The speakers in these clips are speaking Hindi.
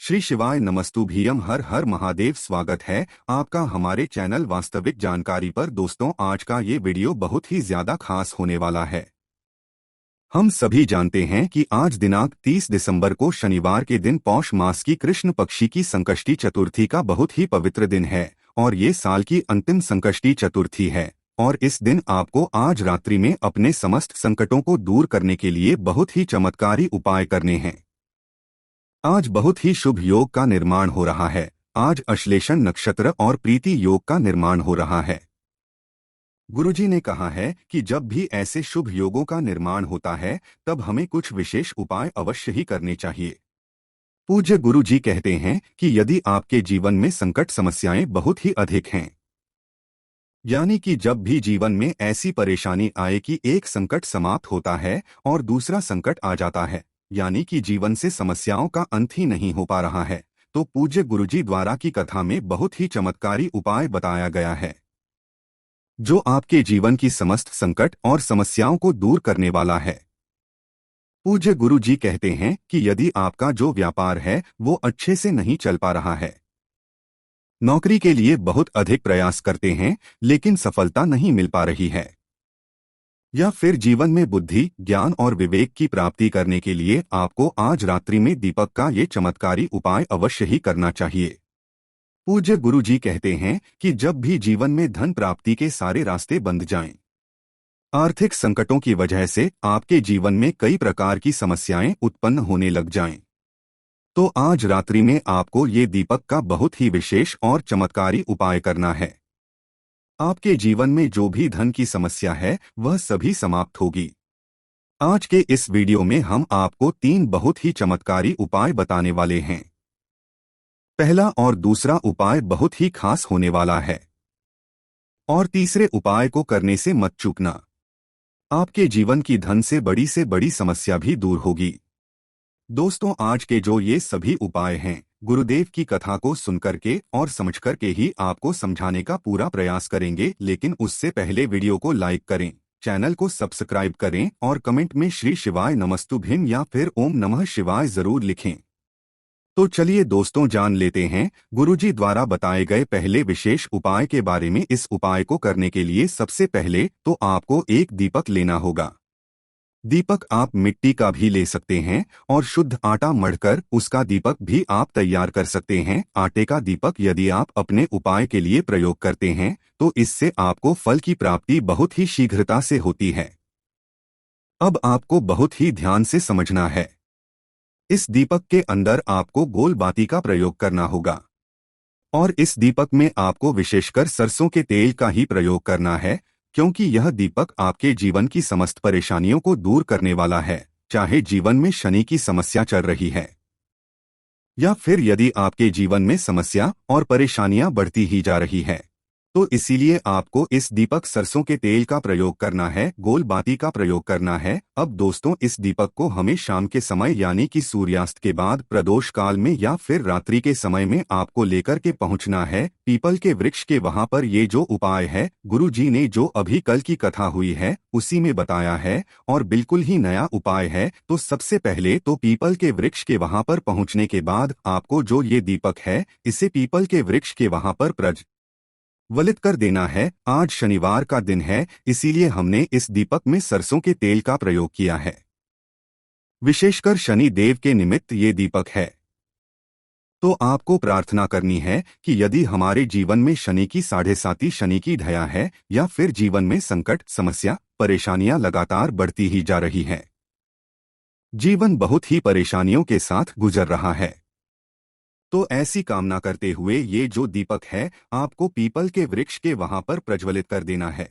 श्री शिवाय नमस्तुभ्यम। हर हर महादेव। स्वागत है आपका हमारे चैनल वास्तविक जानकारी पर। दोस्तों, आज का ये वीडियो बहुत ही ज्यादा खास होने वाला है। हम सभी जानते हैं कि आज दिनांक 30 दिसंबर को शनिवार के दिन पौष मास की कृष्ण पक्षी की संकष्टी चतुर्थी का बहुत ही पवित्र दिन है और ये साल की अंतिम संकष्टी चतुर्थी है। और इस दिन आपको आज रात्रि में अपने समस्त संकटों को दूर करने के लिए बहुत ही चमत्कारी उपाय करने हैं। आज बहुत ही शुभ योग का निर्माण हो रहा है। आज अश्लेषण नक्षत्र और प्रीति योग का निर्माण हो रहा है। गुरुजी ने कहा है कि जब भी ऐसे शुभ योगों का निर्माण होता है तब हमें कुछ विशेष उपाय अवश्य ही करने चाहिए। पूज्य गुरुजी कहते हैं कि यदि आपके जीवन में संकट समस्याएं बहुत ही अधिक हैं, यानी कि जब भी जीवन में ऐसी परेशानी आए कि एक संकट समाप्त होता है और दूसरा संकट आ जाता है, यानी कि जीवन से समस्याओं का अंत ही नहीं हो पा रहा है, तो पूज्य गुरुजी द्वारा की कथा में बहुत ही चमत्कारी उपाय बताया गया है जो आपके जीवन की समस्त संकट और समस्याओं को दूर करने वाला है। पूज्य गुरुजी कहते हैं कि यदि आपका जो व्यापार है वो अच्छे से नहीं चल पा रहा है, नौकरी के लिए बहुत अधिक प्रयास करते हैं लेकिन सफलता नहीं मिल पा रही है, या फिर जीवन में बुद्धि, ज्ञान और विवेक की प्राप्ति करने के लिए आपको आज रात्रि में दीपक का ये चमत्कारी उपाय अवश्य ही करना चाहिए। पूज्य गुरुजी कहते हैं कि जब भी जीवन में धन प्राप्ति के सारे रास्ते बंद जाएं, आर्थिक संकटों की वजह से आपके जीवन में कई प्रकार की समस्याएं उत्पन्न होने लग जाएं, तो आज रात्रि में आपको ये दीपक का बहुत ही विशेष और चमत्कारी उपाय करना है। आपके जीवन में जो भी धन की समस्या है वह सभी समाप्त होगी। आज के इस वीडियो में हम आपको 3 बहुत ही चमत्कारी उपाय बताने वाले हैं। पहला और दूसरा उपाय बहुत ही खास होने वाला है और तीसरे उपाय को करने से मत चूकना। आपके जीवन की धन से बड़ी समस्या भी दूर होगी। दोस्तों, आज के जो ये सभी उपाय हैं, गुरुदेव की कथा को सुनकर के और समझकर के ही आपको समझाने का पूरा प्रयास करेंगे, लेकिन उससे पहले वीडियो को लाइक करें, चैनल को सब्सक्राइब करें और कमेंट में श्री शिवाय नमस्तुभ्यम या फिर ओम नमः शिवाय जरूर लिखें। तो चलिए दोस्तों, जान लेते हैं गुरुजी द्वारा बताए गए पहले विशेष उपाय के बारे में। इस उपाय को करने के लिए सबसे पहले तो आपको एक दीपक लेना होगा। दीपक आप मिट्टी का भी ले सकते हैं और शुद्ध आटा मढ़कर उसका दीपक भी आप तैयार कर सकते हैं। आटे का दीपक यदि आप अपने उपाय के लिए प्रयोग करते हैं तो इससे आपको फल की प्राप्ति बहुत ही शीघ्रता से होती है। अब आपको बहुत ही ध्यान से समझना है। इस दीपक के अंदर आपको गोल बाती का प्रयोग करना होगा और इस दीपक में आपको विशेषकर सरसों के तेल का ही प्रयोग करना है, क्योंकि यह दीपक आपके जीवन की समस्त परेशानियों को दूर करने वाला है। चाहे जीवन में शनि की समस्या चल रही है या फिर यदि आपके जीवन में समस्या और परेशानियां बढ़ती ही जा रही है, तो इसीलिए आपको इस दीपक सरसों के तेल का प्रयोग करना है, गोल बाती का प्रयोग करना है। अब दोस्तों, इस दीपक को हमें शाम के समय यानी कि सूर्यास्त के बाद प्रदोष काल में या फिर रात्रि के समय में आपको लेकर के पहुंचना है पीपल के वृक्ष के वहां पर। ये जो उपाय है गुरुजी ने जो अभी कल की कथा हुई है उसी में बताया है और बिल्कुल ही नया उपाय है। तो सबसे पहले तो पीपल के वृक्ष के वहां पर पहुंचने के बाद आपको जो ये दीपक है इसे पीपल के वृक्ष के वहां पर वलित कर देना है। आज शनिवार का दिन है, इसीलिए हमने इस दीपक में सरसों के तेल का प्रयोग किया है। विशेषकर शनि देव के निमित्त ये दीपक है। तो आपको प्रार्थना करनी है कि यदि हमारे जीवन में शनि की 7.5 शनि की ढया है या फिर जीवन में संकट, समस्या, परेशानियां लगातार बढ़ती ही जा रही हैं, जीवन बहुत ही परेशानियों के साथ गुजर रहा है, तो ऐसी कामना करते हुए ये जो दीपक है आपको पीपल के वृक्ष के वहां पर प्रज्वलित कर देना है।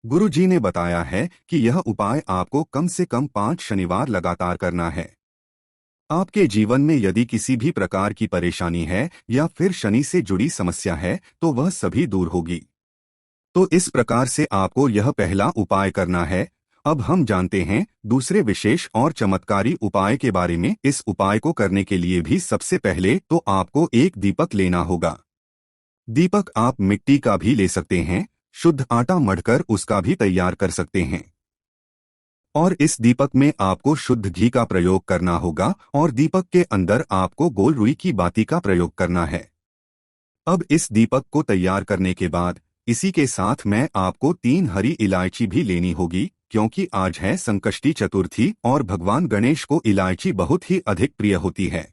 गुरुजी ने बताया है कि यह उपाय आपको कम से कम 5 शनिवार लगातार करना है। आपके जीवन में यदि किसी भी प्रकार की परेशानी है या फिर शनि से जुड़ी समस्या है तो वह सभी दूर होगी। तो इस प्रकार से आपको यह पहला उपाय करना है। अब हम जानते हैं दूसरे विशेष और चमत्कारी उपाय के बारे में। इस उपाय को करने के लिए भी सबसे पहले तो आपको एक दीपक लेना होगा। दीपक आप मिट्टी का भी ले सकते हैं, शुद्ध आटा मढ़कर उसका भी तैयार कर सकते हैं। और इस दीपक में आपको शुद्ध घी का प्रयोग करना होगा और दीपक के अंदर आपको गोल रुई की बाती का प्रयोग करना है। अब इस दीपक को तैयार करने के बाद इसी के साथ मैं आपको 3 हरी इलायची भी लेनी होगी, क्योंकि आज है संकष्टी चतुर्थी और भगवान गणेश को इलायची बहुत ही अधिक प्रिय होती है।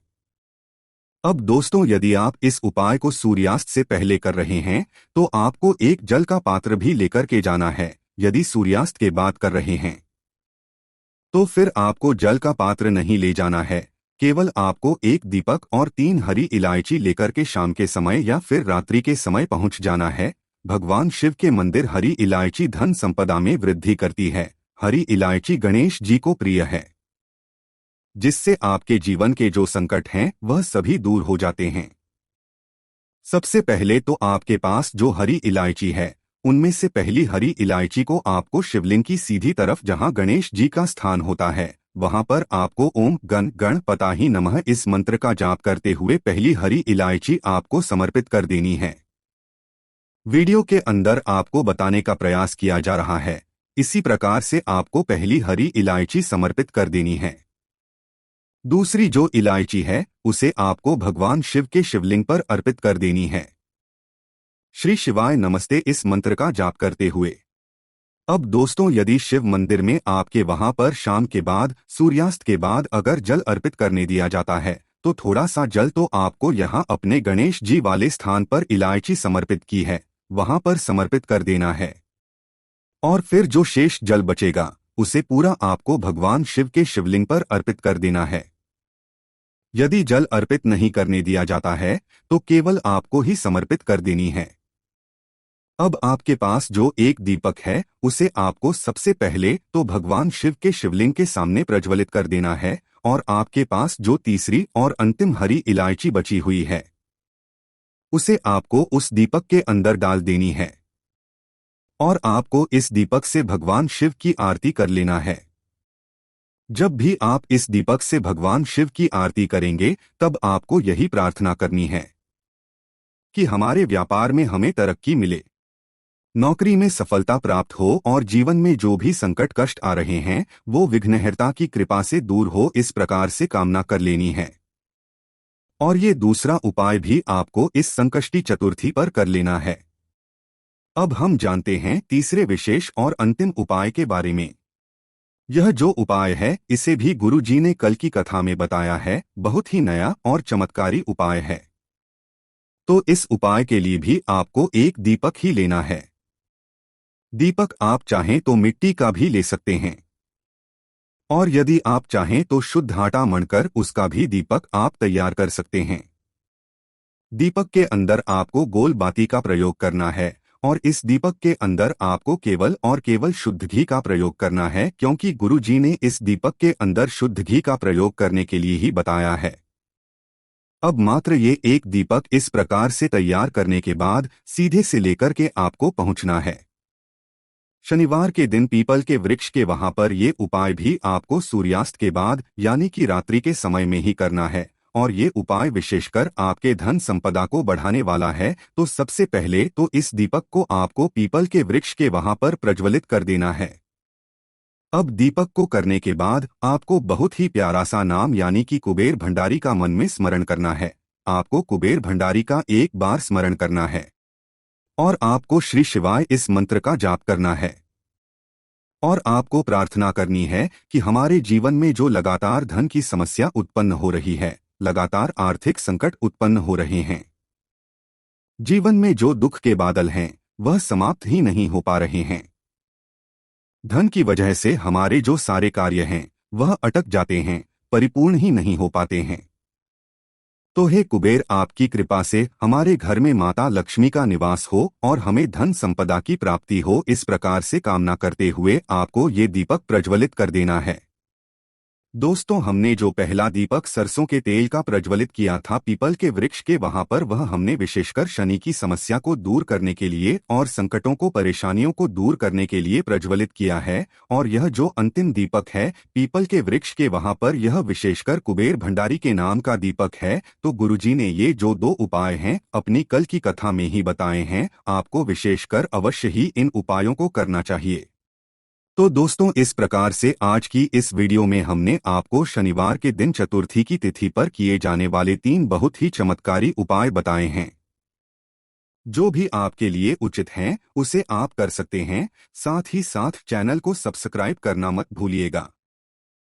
अब दोस्तों, यदि आप इस उपाय को सूर्यास्त से पहले कर रहे हैं तो आपको एक जल का पात्र भी लेकर के जाना है। यदि सूर्यास्त के बाद कर रहे हैं तो फिर आपको जल का पात्र नहीं ले जाना है। केवल आपको एक दीपक और 3 हरी इलायची लेकर के शाम के समय या फिर रात्रि के समय पहुंच जाना है। भगवान शिव के मंदिर हरी इलायची धन संपदा में वृद्धि करती है। हरी इलायची गणेश जी को प्रिय है, जिससे आपके जीवन के जो संकट हैं वह सभी दूर हो जाते हैं। सबसे पहले तो आपके पास जो हरी इलायची है उनमें से पहली हरी इलायची को आपको शिवलिंग की सीधी तरफ जहां गणेश जी का स्थान होता है वहां पर आपको ओम गणपताहि नमः इस मंत्र का जाप करते हुए पहली हरी इलायची आपको समर्पित कर देनी है। वीडियो के अंदर आपको बताने का प्रयास किया जा रहा है, इसी प्रकार से आपको पहली हरी इलायची समर्पित कर देनी है। दूसरी जो इलायची है उसे आपको भगवान शिव के शिवलिंग पर अर्पित कर देनी है। श्री शिवाय नमस्ते इस मंत्र का जाप करते हुए। अब दोस्तों, यदि शिव मंदिर में आपके वहां पर शाम के बाद सूर्यास्त के बाद अगर जल अर्पित करने दिया जाता है तो थोड़ा सा जल तो आपको यहां अपने गणेश जी वाले स्थान पर इलायची समर्पित की है वहां पर समर्पित कर देना है। और फिर जो शेष जल बचेगा उसे पूरा आपको भगवान शिव के शिवलिंग पर अर्पित कर देना है। यदि जल अर्पित नहीं करने दिया जाता है तो केवल आपको ही समर्पित कर देनी है। अब आपके पास जो एक दीपक है उसे आपको सबसे पहले तो भगवान शिव के शिवलिंग के सामने प्रज्वलित कर देना है और आपके पास जो तीसरी और अंतिम हरी इलायची बची हुई है उसे आपको उस दीपक के अंदर डाल देनी है और आपको इस दीपक से भगवान शिव की आरती कर लेना है। जब भी आप इस दीपक से भगवान शिव की आरती करेंगे तब आपको यही प्रार्थना करनी है कि हमारे व्यापार में हमें तरक्की मिले, नौकरी में सफलता प्राप्त हो और जीवन में जो भी संकट कष्ट आ रहे हैं वो विघ्नहर्ता की कृपा से दूर हो, इस प्रकार से कामना कर लेनी है। और ये दूसरा उपाय भी आपको इस संकष्टी चतुर्थी पर कर लेना है। अब हम जानते हैं तीसरे विशेष और अंतिम उपाय के बारे में। यह जो उपाय है इसे भी गुरु जी ने कल की कथा में बताया है, बहुत ही नया और चमत्कारी उपाय है। तो इस उपाय के लिए भी आपको एक दीपक ही लेना है। दीपक आप चाहें तो मिट्टी का भी ले सकते हैं और यदि आप चाहें तो शुद्ध आटा मढ़कर उसका भी दीपक आप तैयार कर सकते हैं। दीपक के अंदर आपको गोल बाती का प्रयोग करना है और इस दीपक के अंदर आपको केवल और केवल शुद्ध घी का प्रयोग करना है, क्योंकि गुरु जी ने इस दीपक के अंदर शुद्ध घी का प्रयोग करने के लिए ही बताया है। अब मात्र ये एक दीपक इस प्रकार से तैयार करने के बाद सीधे से लेकर के आपको पहुंचना है शनिवार के दिन पीपल के वृक्ष के वहां पर। ये उपाय भी आपको सूर्यास्त के बाद यानी कि रात्रि के समय में ही करना है और ये उपाय विशेषकर आपके धन संपदा को बढ़ाने वाला है। तो सबसे पहले तो इस दीपक को आपको पीपल के वृक्ष के वहां पर प्रज्वलित कर देना है। अब दीपक को करने के बाद आपको बहुत ही प्यारा सा नाम यानी कि कुबेर भंडारी का मन में स्मरण करना है। आपको कुबेर भंडारी का एक बार स्मरण करना है और आपको श्री शिवाय इस मंत्र का जाप करना है और आपको प्रार्थना करनी है कि हमारे जीवन में जो लगातार धन की समस्या उत्पन्न हो रही है, लगातार आर्थिक संकट उत्पन्न हो रहे हैं, जीवन में जो दुख के बादल हैं वह समाप्त ही नहीं हो पा रहे हैं, धन की वजह से हमारे जो सारे कार्य हैं वह अटक जाते हैं, परिपूर्ण ही नहीं हो पाते हैं। तो हे कुबेर, आपकी कृपा से हमारे घर में माता लक्ष्मी का निवास हो और हमें धन संपदा की प्राप्ति हो, इस प्रकार से कामना करते हुए आपको ये दीपक प्रज्वलित कर देना है। दोस्तों, हमने जो पहला दीपक सरसों के तेल का प्रज्वलित किया था पीपल के वृक्ष के वहां पर, वह हमने विशेषकर शनि की समस्या को दूर करने के लिए और संकटों को परेशानियों को दूर करने के लिए प्रज्वलित किया है। और यह जो अंतिम दीपक है पीपल के वृक्ष के वहां पर, यह विशेषकर कुबेर भंडारी के नाम का दीपक है। तो गुरुजी ने ये जो 2 उपाय हैं अपनी कल की कथा में ही बताए हैं, आपको विशेषकर अवश्य ही इन उपायों को करना चाहिए। तो दोस्तों, इस प्रकार से आज की इस वीडियो में हमने आपको शनिवार के दिन चतुर्थी की तिथि पर किए जाने वाले 3 बहुत ही चमत्कारी उपाय बताए हैं। जो भी आपके लिए उचित हैं, उसे आप कर सकते हैं। साथ ही साथ चैनल को सब्सक्राइब करना मत भूलिएगा।